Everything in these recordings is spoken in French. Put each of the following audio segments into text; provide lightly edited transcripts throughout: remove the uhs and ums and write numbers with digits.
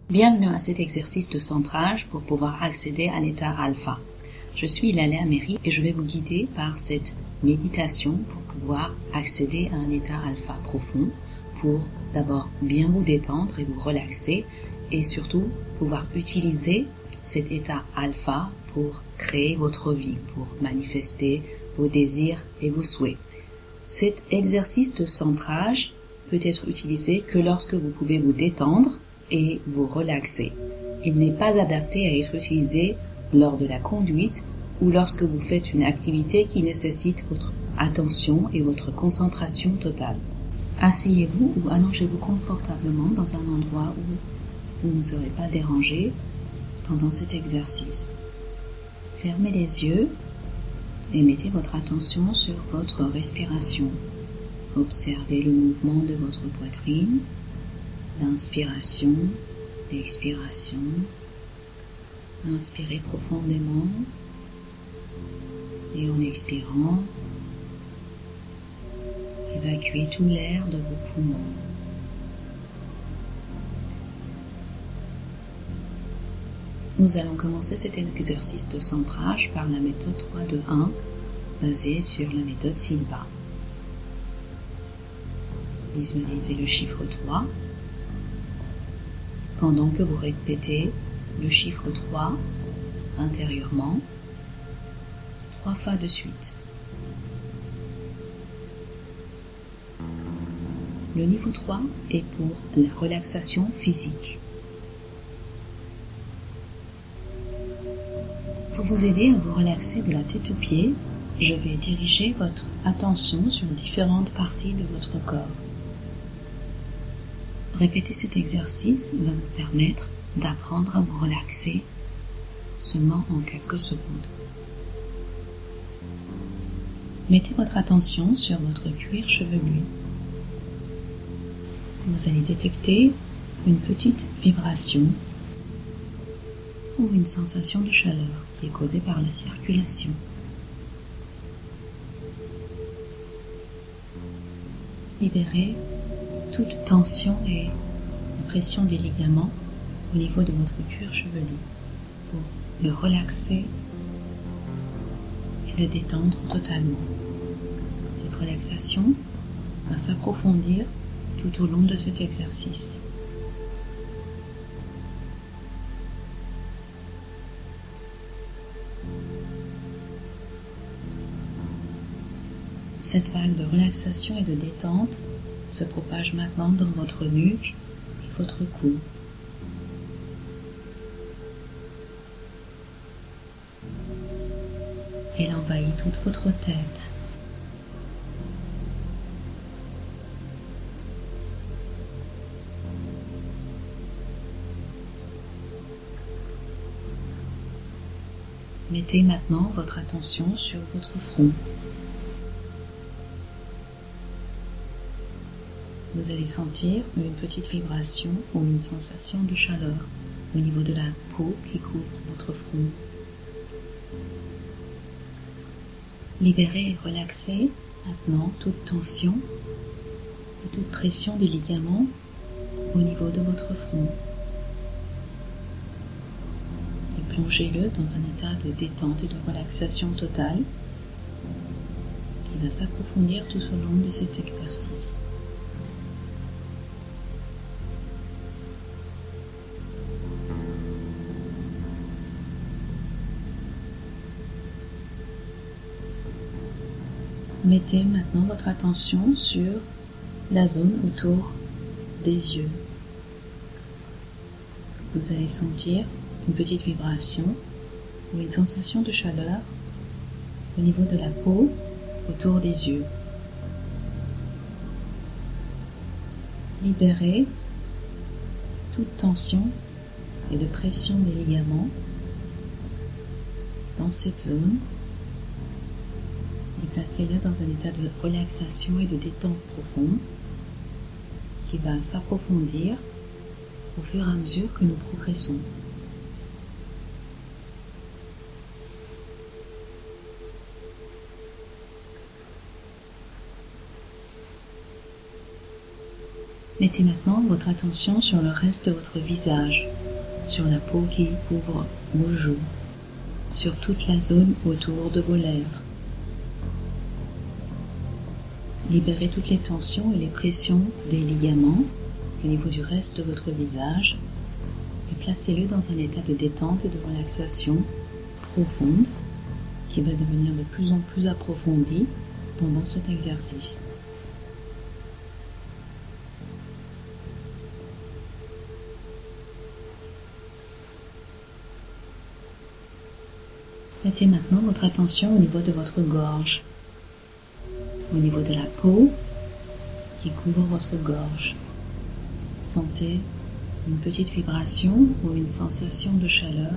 Bienvenue à cet exercice de centrage pour pouvoir accéder à l'état alpha. Je suis Laléa Méry et je vais vous guider par cette méditation pour pouvoir accéder à un état alpha profond, pour d'abord bien vous détendre et vous relaxer et surtout pouvoir utiliser cet état alpha pour créer votre vie, pour manifester vos désirs et vos souhaits. Cet exercice de centrage peut être utilisé que lorsque vous pouvez vous détendre et vous relaxer. Il n'est pas adapté à être utilisé lors de la conduite ou lorsque vous faites une activité qui nécessite votre attention et votre concentration totale. Asseyez-vous ou allongez-vous confortablement dans un endroit où vous ne serez pas dérangé pendant cet exercice. Fermez les yeux et mettez votre attention sur votre respiration. Observez le mouvement de votre poitrine, l'inspiration, l'expiration. Inspirez profondément et en expirant, évacuez tout l'air de vos poumons. Nous allons commencer cet exercice de centrage par la méthode 3-2-1 basée sur la méthode Silva. Visualisez le chiffre 3 pendant que vous répétez le chiffre 3 intérieurement 3 fois de suite. Le niveau 3 est pour la relaxation physique. Pour vous aider à vous relaxer de la tête aux pieds, je vais diriger votre attention sur différentes parties de votre corps. Répéter cet exercice va vous permettre d'apprendre à vous relaxer seulement en quelques secondes. Mettez votre attention sur votre cuir chevelu. Vous allez détecter une petite vibration ou une sensation de chaleur qui est causée par la circulation. Libérez toute tension et pression des ligaments au niveau de votre cuir chevelu pour le relaxer et le détendre totalement. Cette relaxation va s'approfondir tout au long de cet exercice. Cette vague de relaxation et de détente se propage maintenant dans votre nuque et votre cou. Elle envahit toute votre tête. Mettez maintenant votre attention sur votre front. Vous allez sentir une petite vibration ou une sensation de chaleur au niveau de la peau qui couvre votre front. Libérez et relaxez maintenant toute tension et toute pression des ligaments au niveau de votre front. Et plongez-le dans un état de détente et de relaxation totale qui va s'approfondir tout au long de cet exercice. Mettez maintenant votre attention sur la zone autour des yeux. Vous allez sentir une petite vibration ou une sensation de chaleur au niveau de la peau autour des yeux. Libérez toute tension et de pression des ligaments dans cette zone. Et placez-le dans un état de relaxation et de détente profonde qui va s'approfondir au fur et à mesure que nous progressons. Mettez maintenant votre attention sur le reste de votre visage, sur la peau qui couvre vos joues, sur toute la zone autour de vos lèvres. Libérez toutes les tensions et les pressions des ligaments au niveau du reste de votre visage et placez-le dans un état de détente et de relaxation profonde qui va devenir de plus en plus approfondi pendant cet exercice. Mettez maintenant votre attention au niveau de votre gorge, au niveau de la peau qui couvre votre gorge. Sentez une petite vibration ou une sensation de chaleur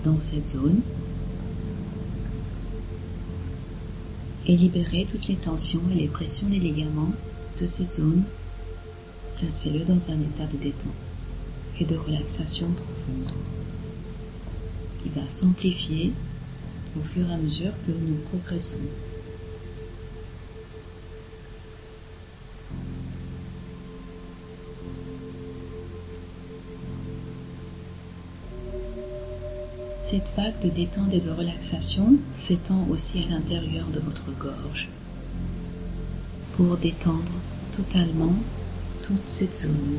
dans cette zone et libérez toutes les tensions et les pressions des ligaments de cette zone. Placez-le dans un état de détente et de relaxation profonde qui va s'amplifier au fur et à mesure que nous progressons. Cette vague de détente et de relaxation s'étend aussi à l'intérieur de votre gorge pour détendre totalement toute cette zone.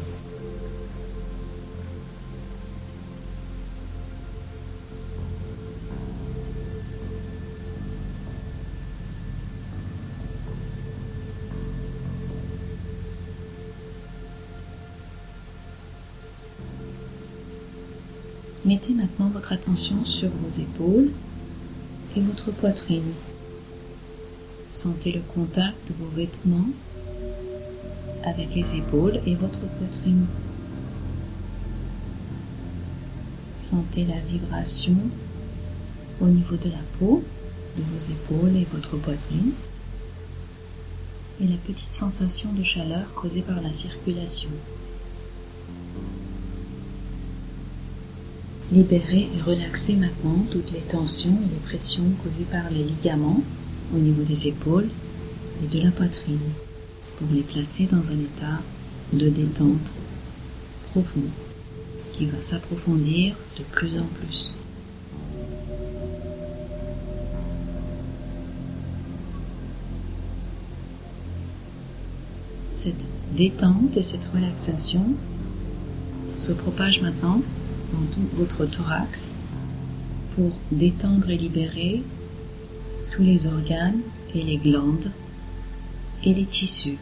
Mettez maintenant votre attention sur vos épaules et votre poitrine. Sentez le contact de vos vêtements avec les épaules et votre poitrine. Sentez la vibration au niveau de la peau de vos épaules et votre poitrine et la petite sensation de chaleur causée par la circulation. Libérez et relaxez maintenant toutes les tensions et les pressions causées par les ligaments au niveau des épaules et de la poitrine pour les placer dans un état de détente profond qui va s'approfondir de plus en plus. Cette détente et cette relaxation se propage maintenant dans tout votre thorax pour détendre et libérer tous les organes et les glandes et les tissus.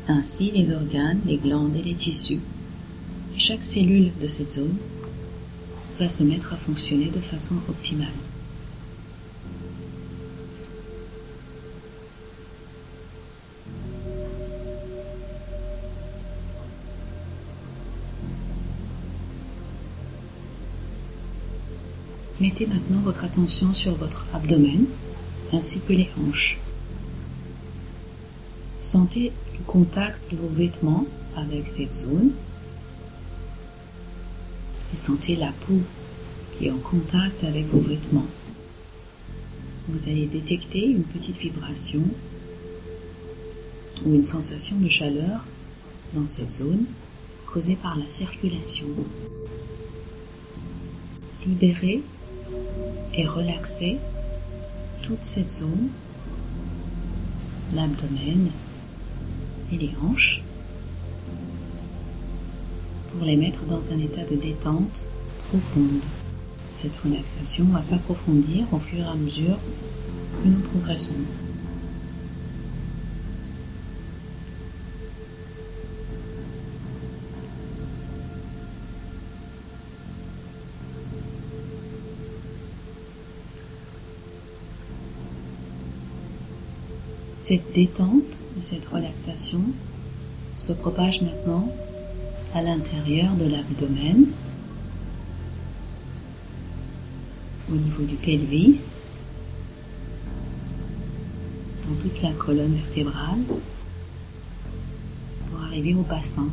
Ainsi, les organes, les glandes et les tissus, et chaque cellule de cette zone va se mettre à fonctionner de façon optimale. Mettez maintenant votre attention sur votre abdomen ainsi que les hanches. Sentez le contact de vos vêtements avec cette zone et sentez la peau qui est en contact avec vos vêtements. Vous allez détecter une petite vibration ou une sensation de chaleur dans cette zone causée par la circulation. Libérez et relaxez toute cette zone, l'abdomen et les hanches, pour les mettre dans un état de détente profonde. Cette relaxation va s'approfondir au fur et à mesure que nous progressons. Cette détente et cette relaxation se propage maintenant à l'intérieur de l'abdomen, au niveau du pelvis, dans toute la colonne vertébrale, pour arriver au bassin.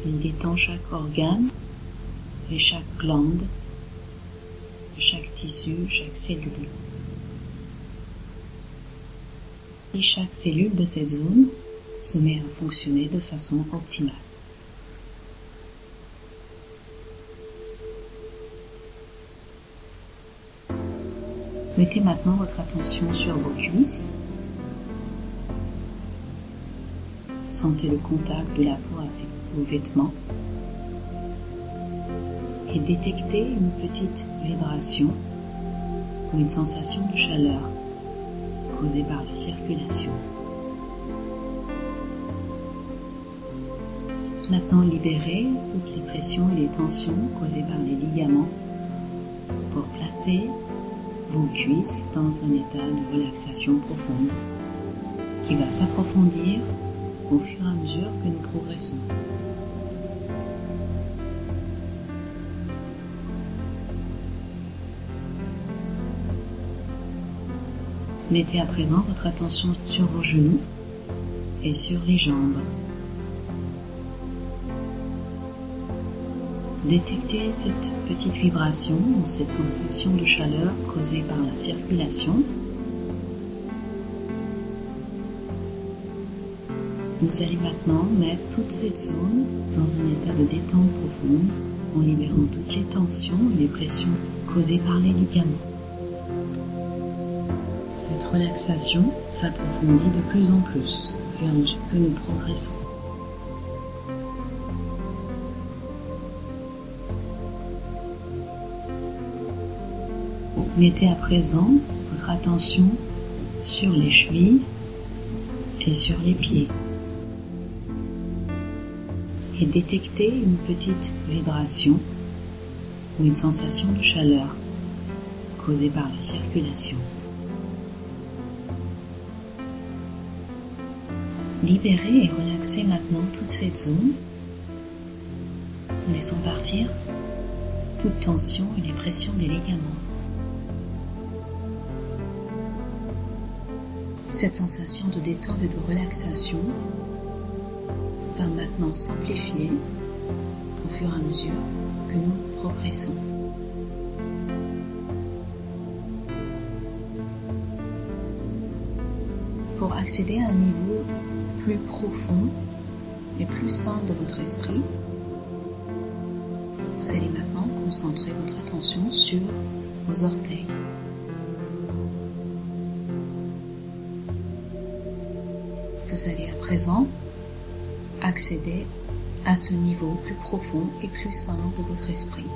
Il détend chaque organe et chaque glande, chaque tissu, chaque cellule. Et chaque cellule de cette zone se met à fonctionner de façon optimale. Mettez maintenant votre attention sur vos cuisses. Sentez le contact de la peau avec vos vêtements et détectez une petite vibration ou une sensation de chaleur causée par la circulation. Maintenant, libérez toutes les pressions et les tensions causées par les ligaments pour placer vos cuisses dans un état de relaxation profonde qui va s'approfondir au fur et à mesure que nous progressons. Mettez à présent votre attention sur vos genoux et sur les jambes. Détectez cette petite vibration ou cette sensation de chaleur causée par la circulation. Vous allez maintenant mettre toute cette zone dans un état de détente profonde en libérant toutes les tensions et les pressions causées par les ligaments. Cette relaxation s'approfondit de plus en plus au fur et à mesure que nous progressons. Mettez à présent votre attention sur les chevilles et sur les pieds. Et détectez une petite vibration ou une sensation de chaleur causée par la circulation. Libérez et relaxez maintenant toute cette zone en laissant partir toute tension et les pressions des ligaments. Cette sensation de détente et de relaxation va maintenant s'amplifier au fur et à mesure que nous progressons. Pour accéder à un niveau plus profond et plus sain de votre esprit, vous allez maintenant concentrer votre attention sur vos orteils. Vous allez à présent accéder à ce niveau plus profond et plus sain de votre esprit,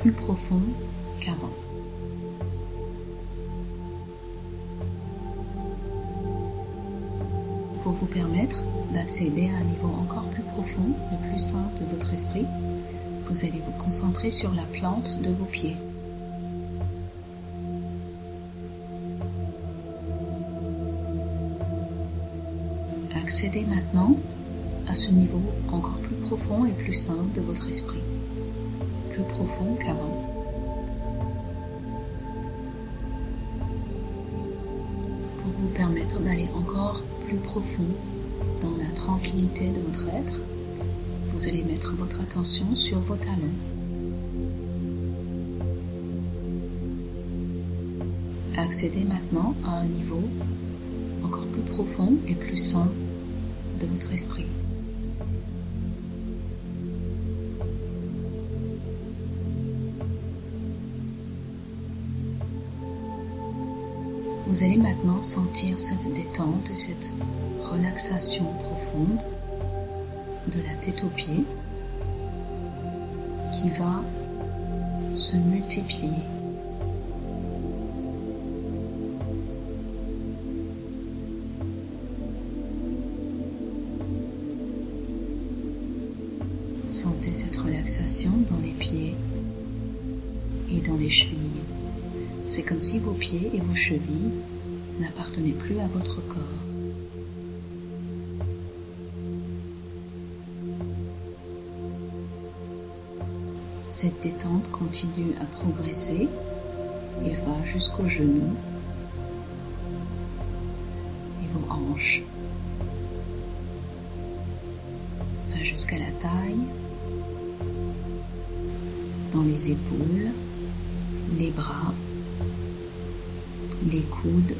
plus profond qu'avant. Pour vous permettre d'accéder à un niveau encore plus profond et plus sain de votre esprit, vous allez vous concentrer sur la plante de vos pieds. Accédez maintenant à ce niveau encore plus profond et plus sain de votre esprit, plus profond qu'avant. Pour vous permettre d'aller encore plus profond dans la tranquillité de votre être, vous allez mettre votre attention sur vos talons. Accédez maintenant à un niveau encore plus profond et plus sain de votre esprit. Vous allez maintenant sentir cette détente et cette relaxation profonde de la tête aux pieds qui va se multiplier. Sentez cette relaxation dans les pieds et dans les chevilles. C'est comme si vos pieds et vos chevilles n'appartenaient plus à votre corps. Cette détente continue à progresser et va jusqu'aux genoux et vos hanches, va jusqu'à la taille, dans les épaules, les bras, les coudes,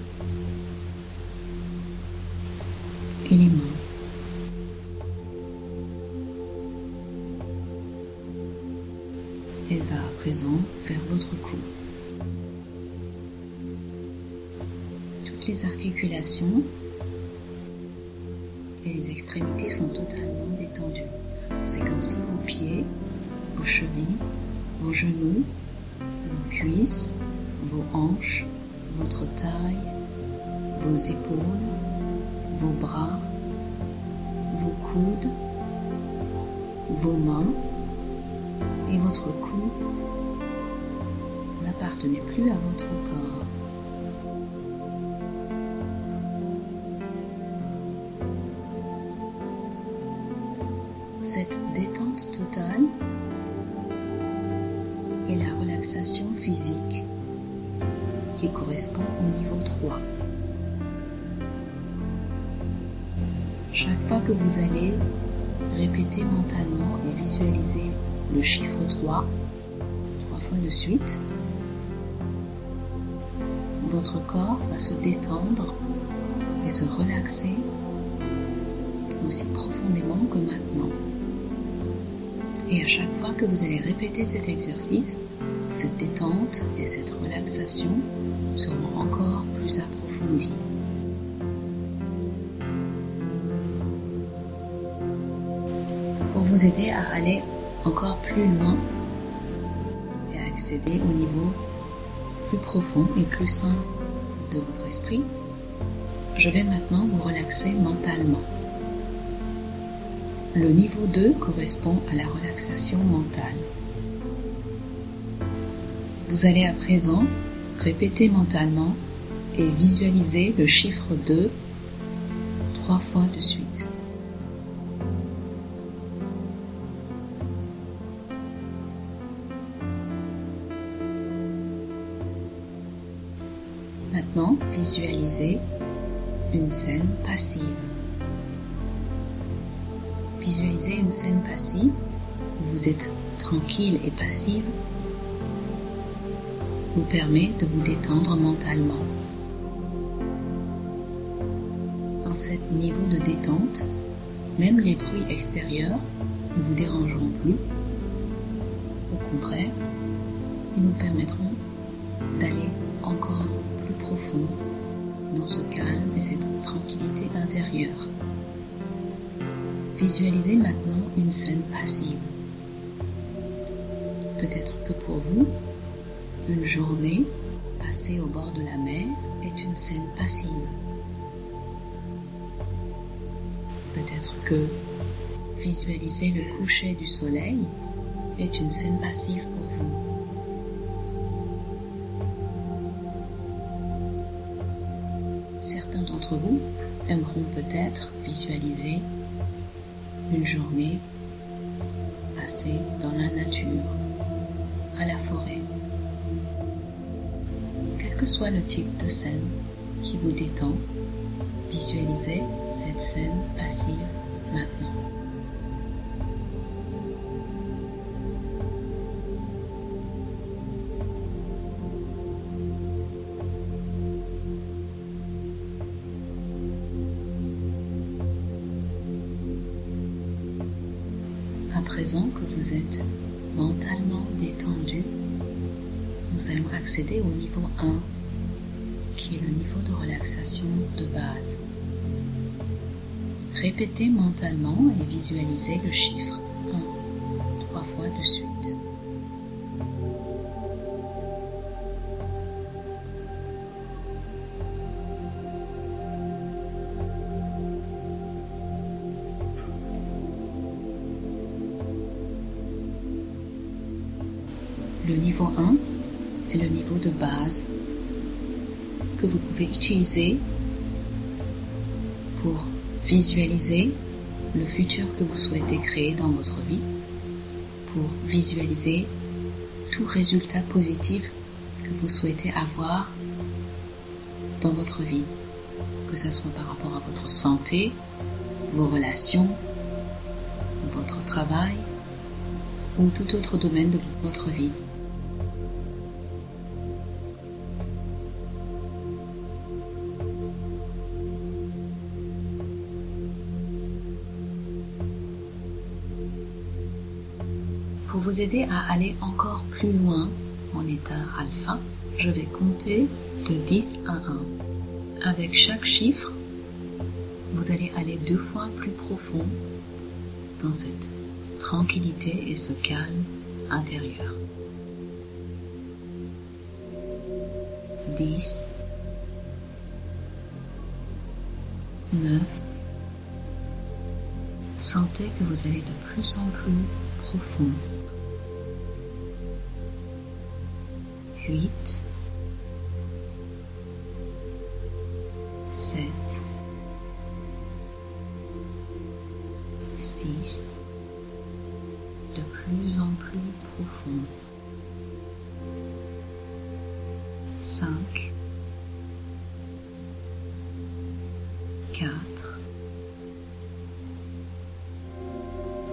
et va à présent vers votre cou. Toutes les articulations et les extrémités sont totalement détendues. C'est comme si vos pieds, vos chevilles, vos genoux, vos cuisses, vos hanches, votre taille, vos épaules, vos bras, vos coudes, vos mains et votre cou n'appartenaient plus à votre corps. Cette détente totale est la relaxation physique qui correspond au niveau 3. Chaque fois que vous allez répéter mentalement et visualiser le chiffre 3 fois de suite, votre corps va se détendre et se relaxer aussi profondément que maintenant. Et à chaque fois que vous allez répéter cet exercice, cette détente et cette relaxation seront encore plus approfondies. Pour vous aider à aller encore plus loin et à accéder au niveau plus profond et plus sain de votre esprit, je vais maintenant vous relaxer mentalement. Le niveau 2 correspond à la relaxation mentale. Vous allez à présent répéter mentalement et visualiser le chiffre 2 3 fois de suite. Maintenant, visualisez une scène passive. Visualisez une scène passive où vous êtes tranquille et passive vous permet de vous détendre mentalement. Dans ce niveau de détente, même les bruits extérieurs ne vous dérangeront plus. Au contraire, ils nous permettront d'aller encore plus profond dans ce calme et cette tranquillité intérieure. Visualisez maintenant une scène passive. Peut-être que pour vous, une journée passée au bord de la mer est une scène passive. Peut-être que visualiser le coucher du soleil est une scène passive pour vous. Certains d'entre vous aimeront peut-être visualiser une journée passée dans la nature, à la forêt. Quel que soit le type de scène qui vous détend, visualisez cette scène passive maintenant. À présent que vous êtes mentalement détendu, nous allons accéder au niveau 1, qui est le niveau de relaxation de base. Répétez mentalement et visualisez le chiffre 1 3 fois de suite. Le niveau 1 est le niveau de base que vous pouvez utiliser pour visualiser le futur que vous souhaitez créer dans votre vie, pour visualiser tout résultat positif que vous souhaitez avoir dans votre vie, que ce soit par rapport à votre santé, vos relations, votre travail ou tout autre domaine de votre vie. Pour vous aider à aller encore plus loin en état alpha, je vais compter de 10 à 1. Avec chaque chiffre, vous allez aller 2 fois plus profond dans cette tranquillité et ce calme intérieur. 10, 9, sentez que vous allez de plus en plus profond. 8, 7, 6, de plus en plus profond. 5, 4,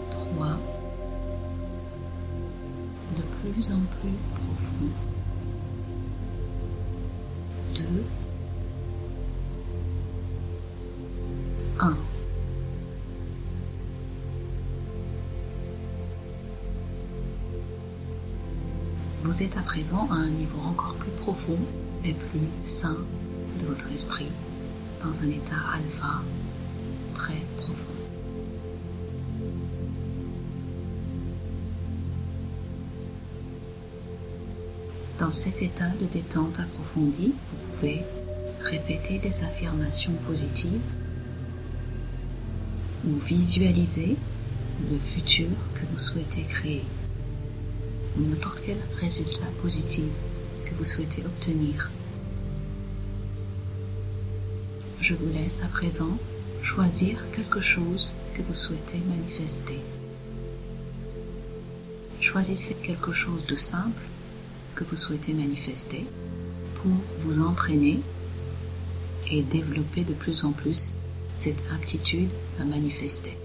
3, de plus en plus profond. 2, 1. Vous êtes à présent à un niveau encore plus profond et plus sain de votre esprit, dans un état alpha très profond. Dans cet état de détente approfondie, vous pouvez répéter des affirmations positives ou visualiser le futur que vous souhaitez créer, ou n'importe quel résultat positif que vous souhaitez obtenir. Je vous laisse à présent choisir quelque chose que vous souhaitez manifester. Choisissez quelque chose de simple que vous souhaitez manifester pour vous entraîner et développer de plus en plus cette aptitude à manifester.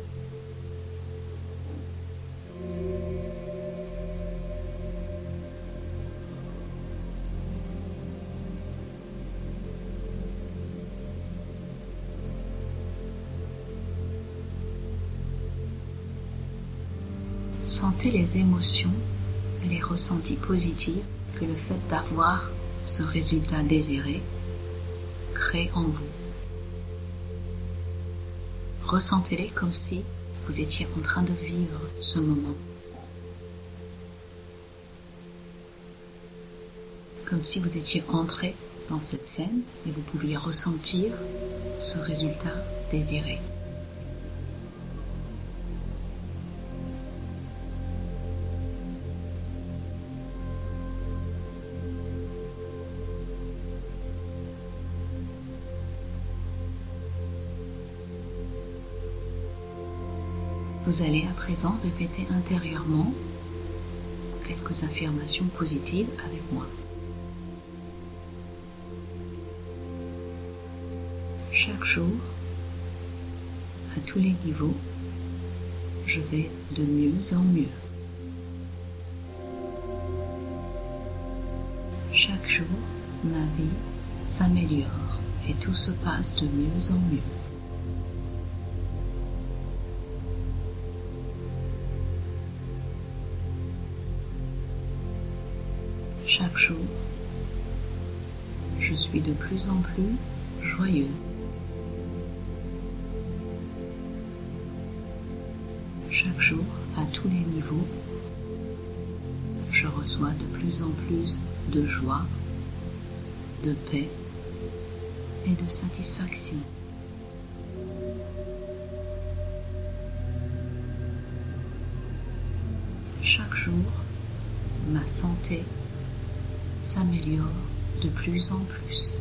Sentez les émotions et les ressentis positifs que le fait d'avoir ce résultat désiré crée en vous. Ressentez-les comme si vous étiez en train de vivre ce moment. Comme si vous étiez entré dans cette scène et vous pouviez ressentir ce résultat désiré. Vous allez à présent répéter intérieurement quelques affirmations positives avec moi. Chaque jour, à tous les niveaux, je vais de mieux en mieux. Chaque jour, ma vie s'améliore et tout se passe de mieux en mieux. Chaque jour, je suis de plus en plus joyeux. Chaque jour, à tous les niveaux, je reçois de plus en plus de joie, de paix et de satisfaction. Chaque jour, ma santé s'améliore de plus en plus.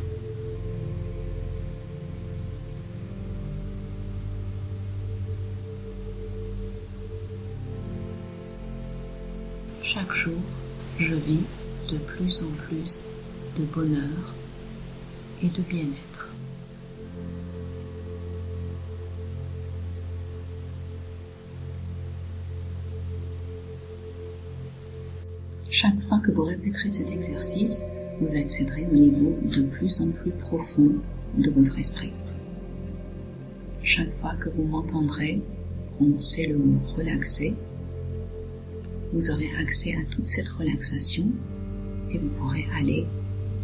Chaque jour, je vis de plus en plus de bonheur et de bien-être. Chaque fois que vous répéterez cet exercice, vous accéderez au niveau de plus en plus profond de votre esprit. Chaque fois que vous m'entendrez prononcer le mot relaxer, vous aurez accès à toute cette relaxation et vous pourrez aller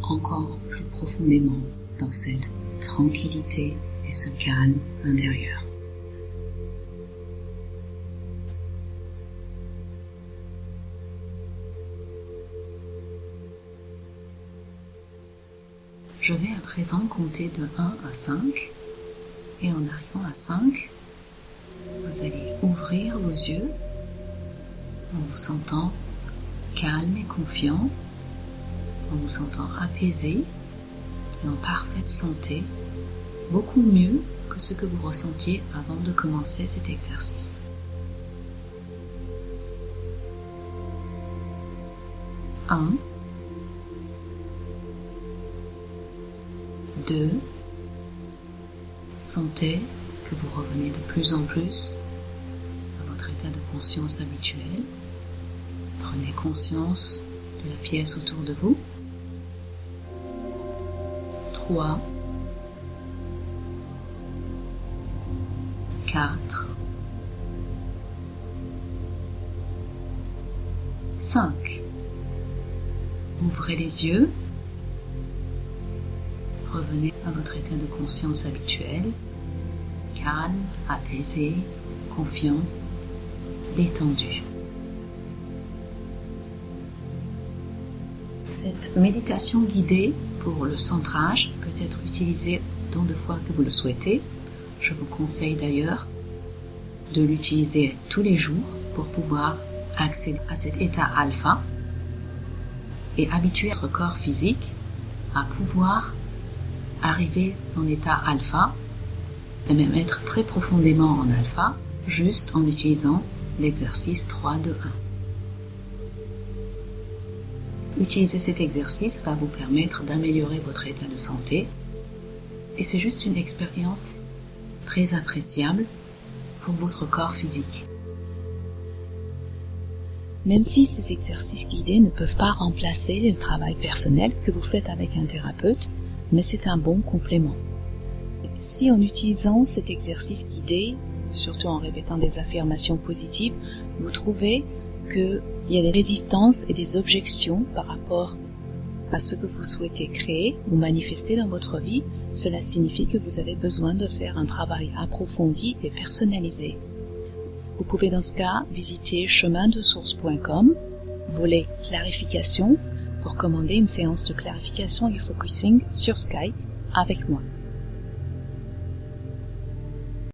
encore plus profondément dans cette tranquillité et ce calme intérieur. Je vais à présent compter de 1 à 5 et en arrivant à 5, vous allez ouvrir vos yeux en vous sentant calme et confiant, en vous sentant apaisé et en parfaite santé, beaucoup mieux que ce que vous ressentiez avant de commencer cet exercice. 1, 2, sentez que vous revenez de plus en plus à votre état de conscience habituel. Prenez conscience de la pièce autour de vous. 3, 4, 5. Ouvrez les yeux. Revenez à votre état de conscience habituel, calme, apaisé, confiant, détendu. Cette méditation guidée pour le centrage peut être utilisée autant de fois que vous le souhaitez. Je vous conseille d'ailleurs de l'utiliser tous les jours pour pouvoir accéder à cet état alpha et habituer votre corps physique à pouvoir arriver en état alpha et même être très profondément en alpha juste en utilisant l'exercice 3-2-1. Utiliser cet exercice va vous permettre d'améliorer votre état de santé et c'est juste une expérience très appréciable pour votre corps physique. Même si ces exercices guidés ne peuvent pas remplacer le travail personnel que vous faites avec un thérapeute, mais c'est un bon complément. Si en utilisant cet exercice guidé, surtout en répétant des affirmations positives, vous trouvez qu'il y a des résistances et des objections par rapport à ce que vous souhaitez créer ou manifester dans votre vie, cela signifie que vous avez besoin de faire un travail approfondi et personnalisé. Vous pouvez dans ce cas visiter chemindesource.com, volet clarification, pour commander une séance de clarification et focusing sur Skype avec moi.